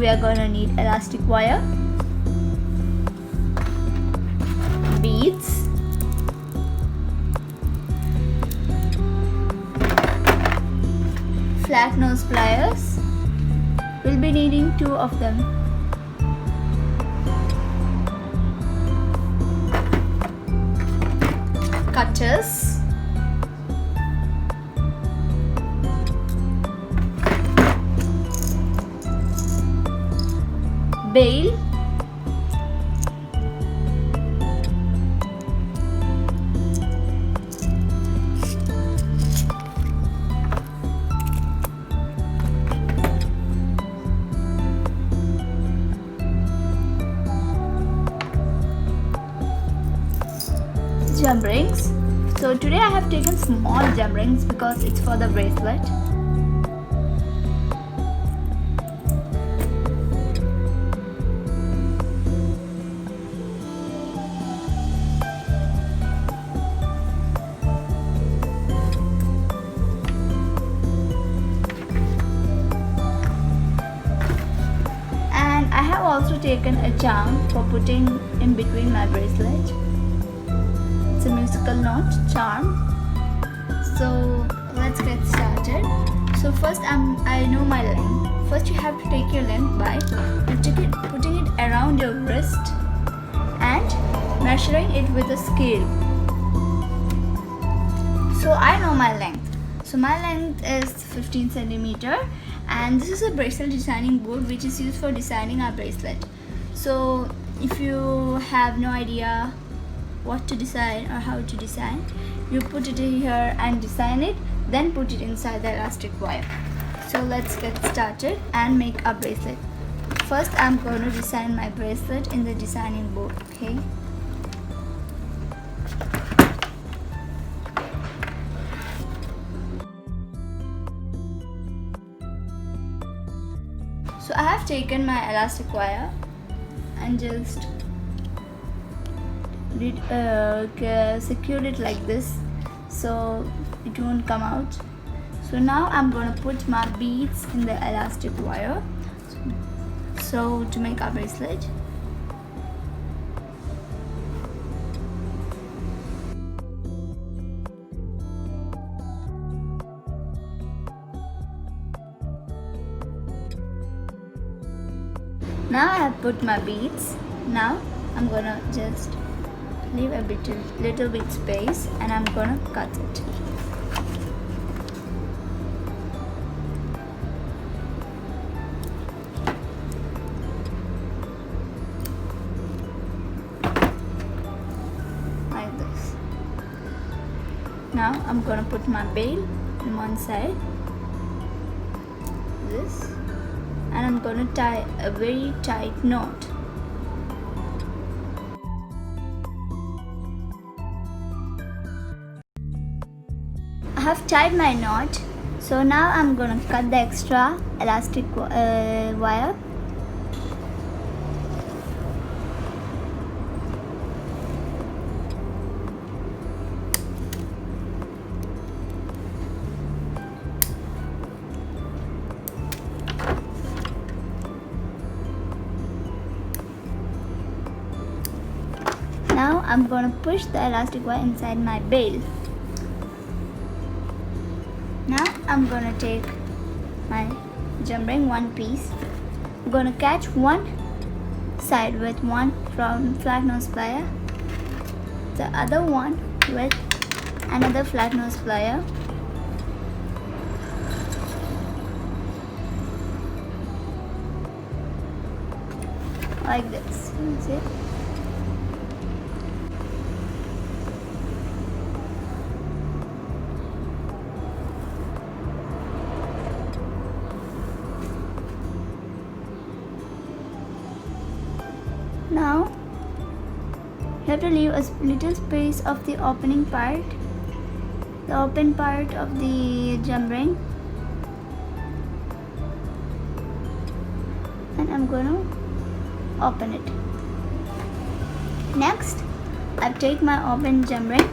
we are gonna need elastic wire, beads, flat nose pliers. We'll be needing 2 of them. Cutters, bail, gem rings. So today I have taken small gem rings because it's for the bracelet. And I have also taken a charm for putting in between my bracelet. It's a musical note charm. So let's get started. So first I know my length. First you have to take your length by putting it around your wrist and measuring it with a scale. So I know my length. So my length is 15 centimeter, and this is a bracelet designing board which is used for designing our bracelet. So if you have no idea what to design or how to design, you put it in here and design it, then put it inside the elastic wire. So let's get started and make a bracelet. First I'm going to design my bracelet in the designing board. Okay, so I have taken my elastic wire and just secured it like this so it won't come out. So now I'm gonna put my beads in the elastic wire so to make our bracelet. Now I have put my beads. Now I'm gonna just leave a little bit space and I'm gonna cut it. Like this. Now I'm gonna put my bail on one side, this, and I'm gonna tie a very tight knot. I have tied my knot, so now I'm gonna cut the extra elastic wire. Now I'm gonna push the elastic wire inside my bail. Now I'm gonna take my gem ring, one piece. I'm gonna catch one side with one from flat nose plier, the other one with another flat nose plier. Like this. See? Now you have to leave a little space of the opening part, the open part of the gem ring, and I'm going to open it. Next, I take my open gem ring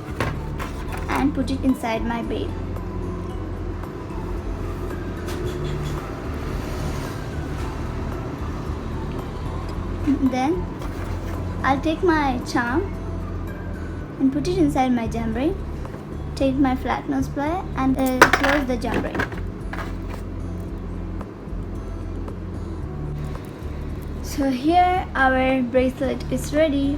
and put it inside my bail. Then I'll take my charm and put it inside my gem ring. Take my flat nose plier and close the gem ring. So here our bracelet is ready.